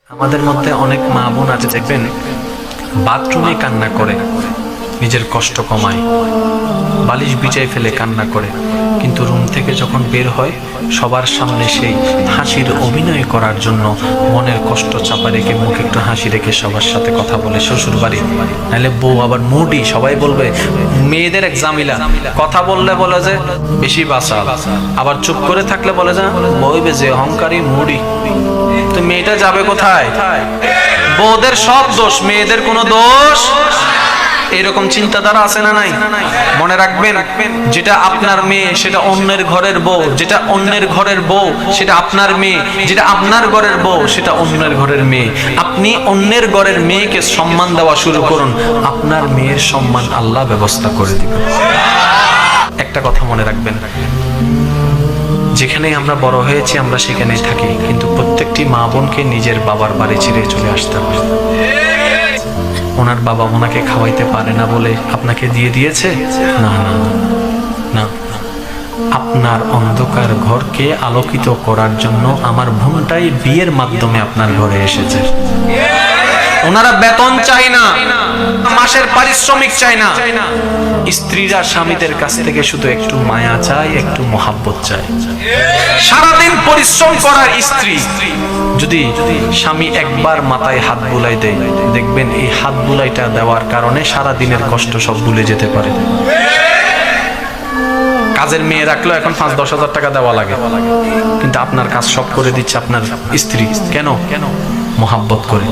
আমাদের মধ্যে অনেক মা বোন আছে দেখবেন বাথরুমে কান্না করে, নিজের কষ্ট কমায়, বালিশ বিছাই ফেলে কান্না করে, কিন্তু রুম থেকে যখন বের হয় সবার সামনে সেই হাসির অভিনয় করার জন্য মনের কষ্ট চাপা রেখে মুখে একটু হাসি রেখে সবার সাথে কথা বলে শ্বশুর বাড়ি। নাহলে বউ আবার মুডি, সবাই বলবে মেয়েদের এক জামিলা, কথা বললে বলে যে বেশি বাসা, আবার চুপ করে থাকলে বলে যে বইবে যে অহংকারী মুডি। তো মেয়েটা যাবে কোথায়? বউদের সব দোষ, মেয়েদের কোনো দোষ। এরকম চিন্তাধারা আছে না নাই? মনে রাখবেন, যেটা আপনার মেয়ে সেটা অন্যের ঘরের বউ, যেটা অন্যের ঘরের বউ সেটা আপনার মেয়ে, যেটা আপনার ঘরের বউ সেটা অন্যের ঘরের মেয়ে। আপনি অন্যের ঘরের মেয়েকে সম্মান দেওয়া শুরু করুন, আপনার মেয়ের সম্মান আল্লাহ ব্যবস্থা করে দিবেন। একটা কথা মনে রাখবেন, যেখানে আমরা বড় হয়েছি আমরা সেখানেই থাকি, কিন্তু প্রত্যেকটি মা বোনকে নিজের বাবার বাড়ি ছেড়ে চলে আসতে হবে। ওনার বাবা ওনাকে খাওয়াইতে পারে না বলে আপনাকে দিয়ে দিয়েছে? না না না, আপনার অন্ধকার ঘরকে আলোকিত করার জন্য আমার বোনটাই বিয়ের মাধ্যমে আপনার ঘরে এসেছে। ওনারা বেতন চায় না, মাসের পারিশ্রমিক চায় না। স্ত্রীরা স্বামীদের কাছ থেকে শুধু একটু মায়া চায়, একটু মহাব্বত চায়। সারাদিন পরিশ্রম করার স্ত্রী যদি স্বামী একবার মাথায় হাত বুলাই দেয়, দেখবেন এই হাত বুলাইটা দেওয়ার কারণে সারা দিনের কষ্ট সব ভুলে যেতে পারে। কাজের মেয়ে রাখলেও এখন 5-10 হাজার টাকা দেওয়া লাগে, কিন্তু আপনার কাজ সব করে দিচ্ছে আপনার স্ত্রী। কেন? মহাব্বত করে।